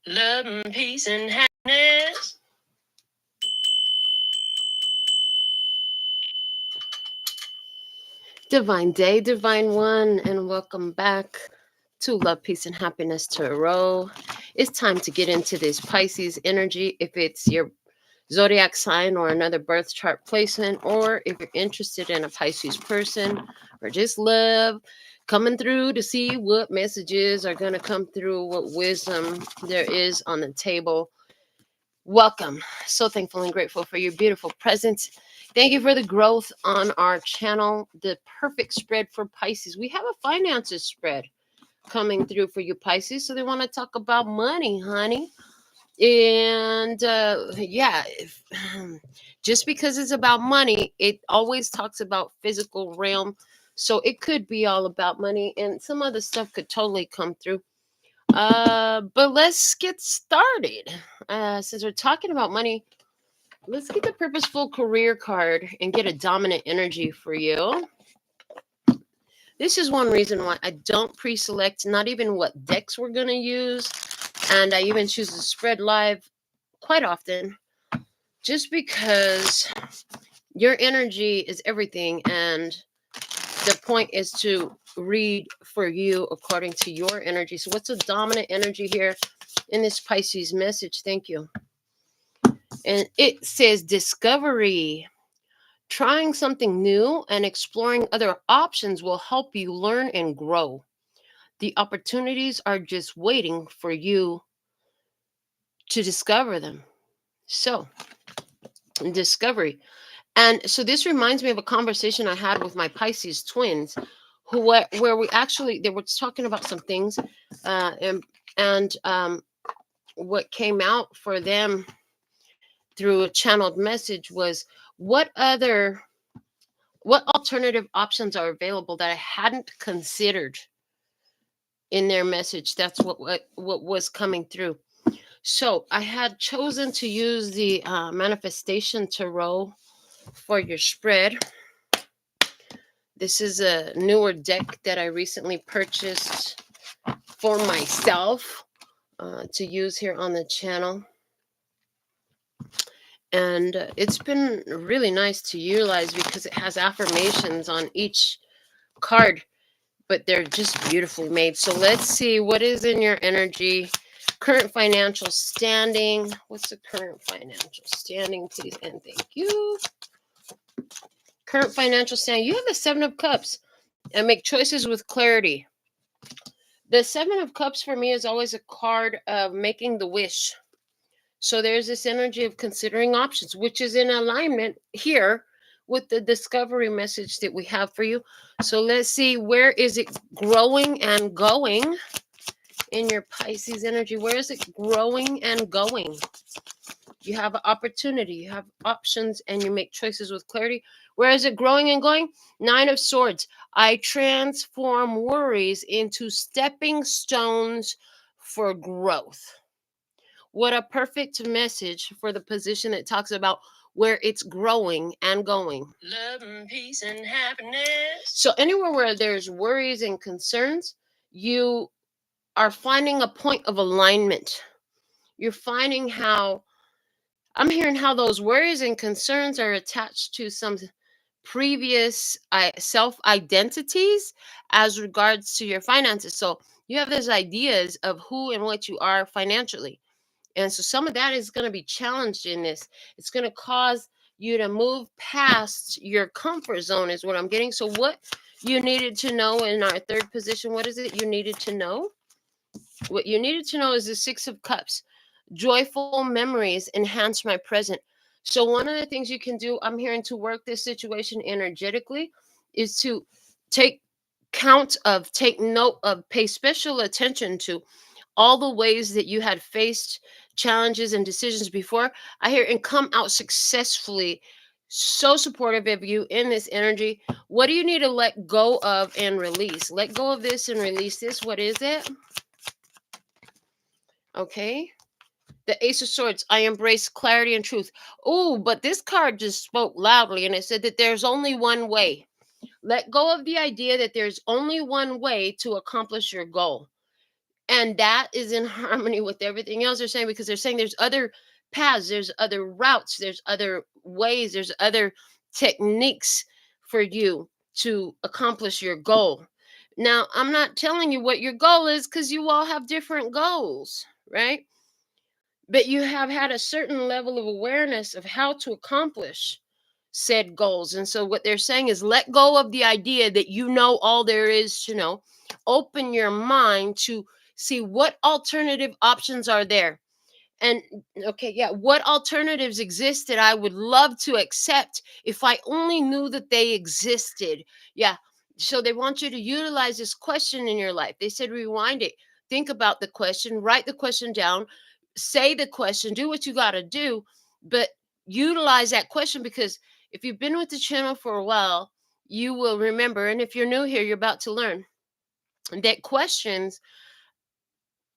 Love and peace and happiness. Divine day, divine one, and welcome back to Love, Peace, and Happiness Tarot. It's time to get into this Pisces energy. If it's your zodiac sign or another birth chart placement, or if you're interested in a Pisces person or just love coming through to see what messages are going to come through, what wisdom there is on the table. Welcome. So thankful and grateful for your beautiful presence. Thank you for the growth on our channel. The perfect spread for Pisces. We have a finances spread coming through for you Pisces. So they want to talk about money, honey. And just because it's about money, it always talks about physical realm. So it could be all about money, and some other stuff could totally come through. But let's get started. Since we're talking about money, let's get the purposeful career card and get a dominant energy for you. This is one reason why I don't pre-select not even what decks we're going to use. And I even choose to spread live quite often, just because your energy is everything. And the point is to read for you according to your energy. So what's a dominant energy here in this Pisces message? Thank you. And it says discovery. Trying something new and exploring other options will help you learn and grow. The opportunities are just waiting for you to discover them. So, discovery. And so this reminds me of a conversation I had with my Pisces twins, where we actually, they were talking about some things, and what came out for them through a channeled message was what alternative options are available that I hadn't considered in their message. That's what was coming through. So I had chosen to use the Manifestation Tarot for your spread. This is a newer deck that I recently purchased for myself to use here on the channel. And it's been really nice to utilize because it has affirmations on each card, but they're just beautifully made. So let's see what is in your energy. Current financial standing. What's the current financial standing, please? And thank you. Current financial standing. You have the Seven of Cups. And make choices with clarity. The Seven of Cups for me is always a card of making the wish. So there's this energy of considering options, which is in alignment here with the discovery message that we have for you. So let's see, where is it growing and going in your Pisces energy? Where is it growing and going? You have an opportunity, you have options, and you make choices with clarity. Where is it growing and going? Nine of Swords. I transform worries into stepping stones for growth. What a perfect message for the position that talks about where it's growing and going. Love and peace and happiness. So anywhere where there's worries and concerns, you are finding a point of alignment. You're finding how, I'm hearing how those worries and concerns are attached to some previous self-identities as regards to your finances. So you have those ideas of who and what you are financially. And so some of that is going to be challenged in this. It's going to cause you to move past your comfort zone is what I'm getting. So what you needed to know in our third position, what is it you needed to know? What you needed to know is the Six of Cups. Joyful memories enhance my present. So one of the things you can do, I'm hearing, to work this situation energetically is to take note of, pay special attention to all the ways that you had faced challenges and decisions before. I hear, and come out successfully. So supportive of you in this energy. What do you need to let go of and release? Let go of this and release this. What is it? Okay. The Ace of Swords. I embrace clarity and truth. Oh, but this card just spoke loudly, and it said that there's only one way. Let go of the idea that there's only one way to accomplish your goal. And that is in harmony with everything else they're saying, because they're saying there's other paths, there's other routes, there's other ways, there's other techniques for you to accomplish your goal. Now, I'm not telling you what your goal is, because you all have different goals, right? But you have had a certain level of awareness of how to accomplish said goals. And so what they're saying is, let go of the idea that you know all there is to know. Open your mind to see what alternative options are there. And okay, yeah, what alternatives exist that I would love to accept if I only knew that they existed. Yeah. So they want you to utilize this question in your life. They said rewind it. Think about the question, write the question down, say the question, do what you got to do, but utilize that question, because if you've been with the channel for a while, you will remember. And if you're new here, you're about to learn that questions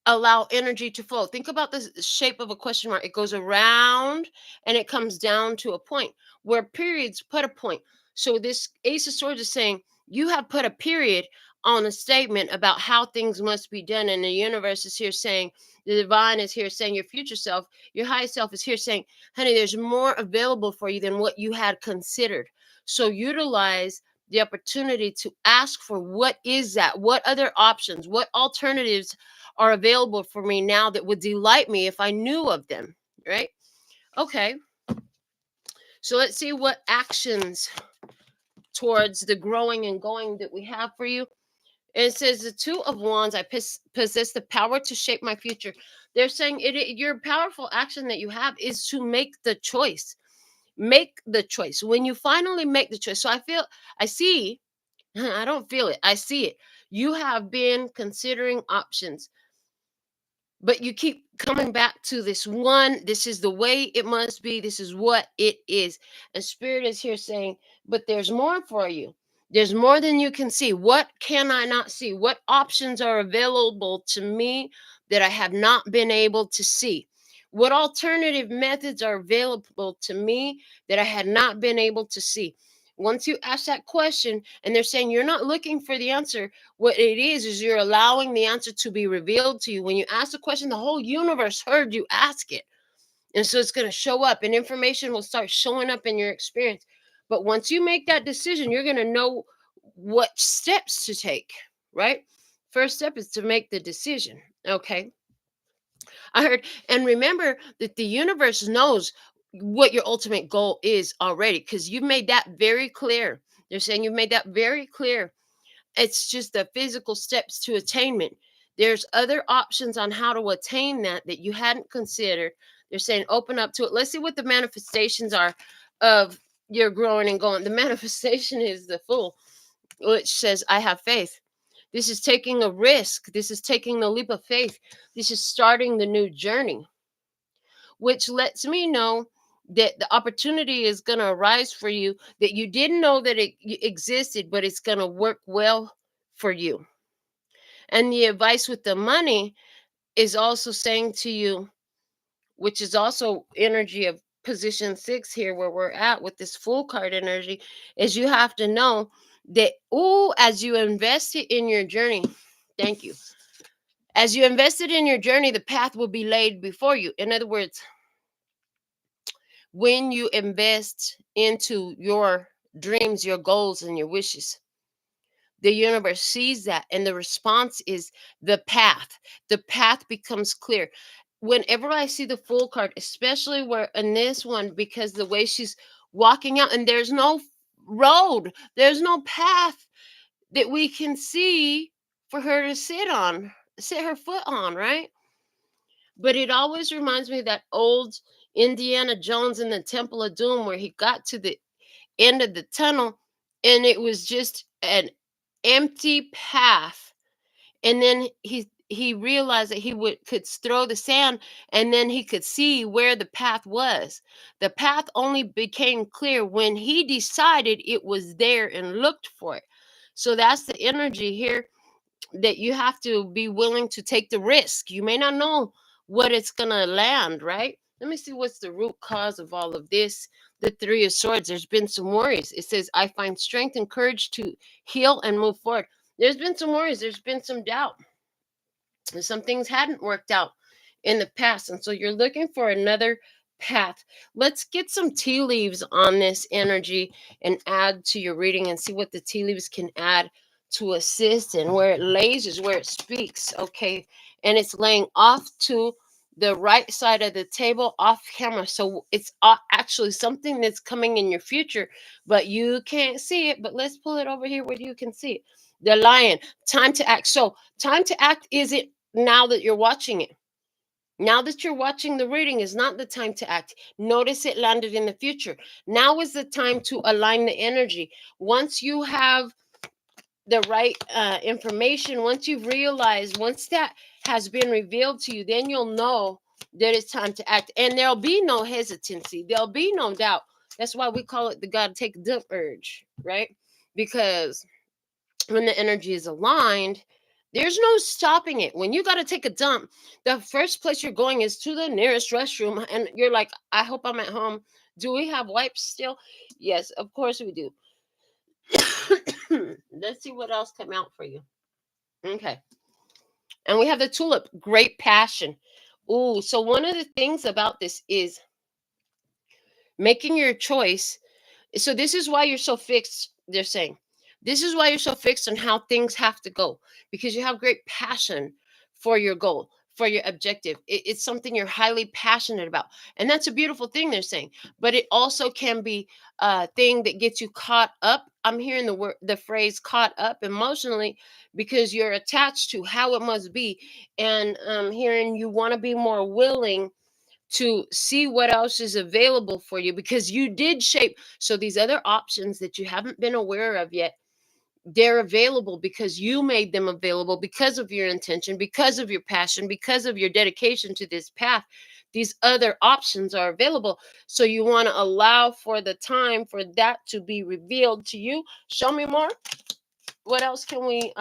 allow energy to flow. Think about the shape of a question mark. It goes around and it comes down to a point, where periods put a point. So this Ace of Swords is saying you have put a period on a statement about how things must be done. And the universe is here saying, the divine is here saying, your future self, your highest self is here saying, honey, there's more available for you than what you had considered. So utilize the opportunity to ask for what is that? What other options? What alternatives are available for me now that would delight me if I knew of them, right? Okay. So let's see what actions towards the growing and going that we have for you. And it says the Two of Wands, I possess the power to shape my future. They're saying your powerful action that you have is to make the choice. Make the choice. When you finally make the choice. So I see, I don't feel it, I see it. You have been considering options, but you keep coming back to this one. This is the way it must be. This is what it is. And Spirit is here saying, but there's more for you. There's more than you can see. What can I not see? What options are available to me that I have not been able to see? What alternative methods are available to me that I had not been able to see? Once you ask that question, and they're saying you're not looking for the answer, what it is you're allowing the answer to be revealed to you. When you ask the question, the whole universe heard you ask it. And so it's going to show up, and information will start showing up in your experience. But once you make that decision, you're going to know what steps to take, right? First step is to make the decision. Okay. I heard, and remember that the universe knows what your ultimate goal is already, because you've made that very clear. They're saying you've made that very clear. It's just the physical steps to attainment. There's other options on how to attain that you hadn't considered. They're saying open up to it. Let's see what the manifestations are of your growing and going. The manifestation is the Fool, which says, I have faith. This is taking a risk. This is taking the leap of faith. This is starting the new journey, which lets me know that the opportunity is going to arise for you that you didn't know that it existed, but it's going to work well for you. And the advice with the money is also saying to you, which is also energy of position 6 here, where we're at with this Fool card energy, is you have to know that, as you invested in your journey, thank you. As you invested in your journey, the path will be laid before you. In other words, when you invest into your dreams, your goals, and your wishes, the universe sees that, and the response is the path. The path becomes clear. Whenever I see the Fool card, especially where in this one, because the way she's walking out, and there's no road, there's no path that we can see for her to sit her foot on, right? But it always reminds me of that old Indiana Jones in the Temple of Doom, where he got to the end of the tunnel and it was just an empty path, and then he realized that could throw the sand, and then he could see where the path was. The path only became clear when he decided it was there and looked for it. So that's the energy here, that you have to be willing to take the risk. You may not know what it's going to land, right? Let me see what's the root cause of all of this. The Three of Swords, there's been some worries. It says, I find strength and courage to heal and move forward. There's been some worries, there's been some doubt. And some things hadn't worked out in the past. And so you're looking for another path. Let's get some tea leaves on this energy and add to your reading and see what the tea leaves can add to assist. And where it lays is where it speaks. Okay. And it's laying off to the right side of the table off camera. So it's actually something that's coming in your future, but you can't see it. But let's pull it over here where you can see it. The lion, time to act. So time to act is it now that you're watching it. Now that you're watching the reading is not the time to act. Notice it landed in the future. Now is the time to align the energy. Once you have the right information, once you've realized, once that has been revealed to you, then you'll know that it's time to act. And there'll be no hesitancy. There'll be no doubt. That's why we call it the God take a dump urge, right? Because when the energy is aligned, there's no stopping it. When you got to take a dump, the first place you're going is to the nearest restroom. And you're like, I hope I'm at home. Do we have wipes still? Yes, of course we do. Let's see what else came out for you. Okay. And we have the tulip, great passion. Ooh, so one of the things about this is making your choice. So this is why you're so fixed, they're saying. This is why you're so fixed on how things have to go, because you have great passion for your goal, for your objective. It's something you're highly passionate about. And that's a beautiful thing, they're saying. But it also can be a thing that gets you caught up. I'm hearing the phrase caught up emotionally because you're attached to how it must be. And I'm hearing you want to be more willing to see what else is available for you because you did shape. So these other options that you haven't been aware of yet, they're available because you made them available because of your intention, because of your passion, because of your dedication to this path. These other options are available. So you want to allow for the time for that to be revealed to you. Show me more. What else can we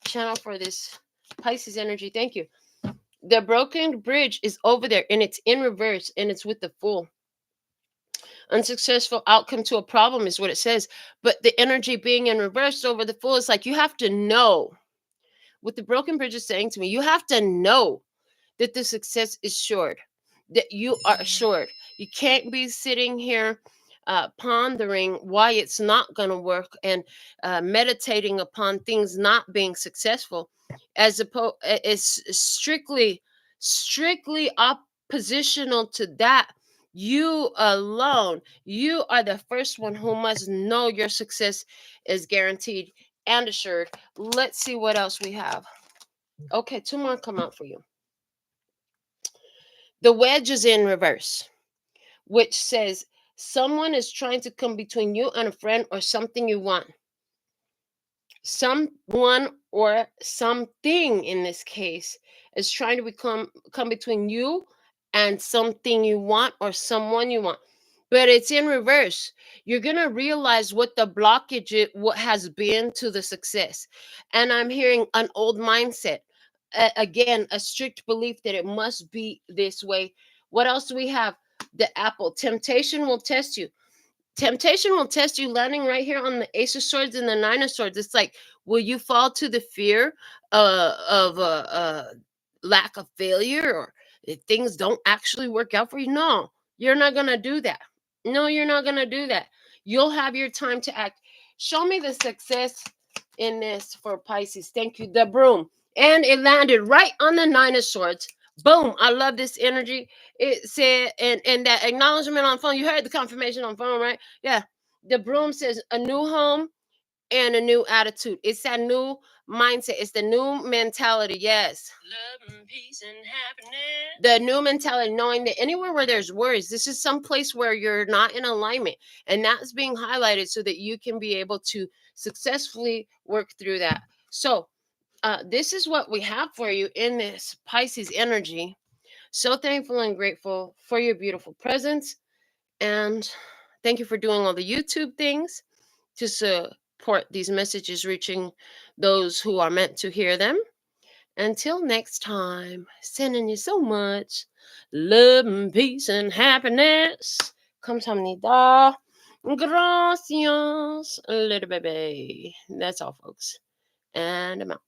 channel for this Pisces energy? Thank you. The broken bridge is over there and it's in reverse and it's with the Fool. Unsuccessful outcome to a problem is what it says. But the energy being in reverse over the Fool is like you have to know. What the broken bridge is saying to me, you have to know that the success is assured, that you are assured. You can't be sitting here pondering why it's not going to work and meditating upon things not being successful, as opposed is strictly oppositional to that. You alone, you are the first one who must know your success is guaranteed and assured. Let's see what else we have. Okay, two more come out for you. The wedge is in reverse, which says someone is trying to come between you and a friend or something you want. Someone or something in this case is trying to come between you and something you want or someone you want. But it's in reverse. You're going to realize what the blockage what has been to the success. And I'm hearing an old mindset. Again, a strict belief that it must be this way. What else do we have? The apple. Temptation will test you. Temptation will test you, landing right here on the Ace of Swords and the Nine of Swords. It's like, will you fall to the fear of lack of failure, or if things don't actually work out for you? No, you're not going to do that. No, you're not going to do that. You'll have your time to act. Show me the success in this for Pisces. Thank you. The broom. And it landed right on the Nine of Swords. Boom. I love this energy. It said, and that acknowledgement on phone. You heard the confirmation on phone, right? Yeah. The broom says a new home and a new attitude. It's that new mindset. It's the new mentality. Yes. Love and peace and happiness. The new mentality, knowing that anywhere where there's worries, this is some place where you're not in alignment. And that's being highlighted so that you can be able to successfully work through that. So this is what we have for you in this Pisces energy. So thankful and grateful for your beautiful presence. And thank you for doing all the YouTube things to support these messages reaching those who are meant to hear them. Until next time, sending you so much love and peace and happiness. Kamsahamnida. Gracias, little baby. That's all, folks. And I'm out.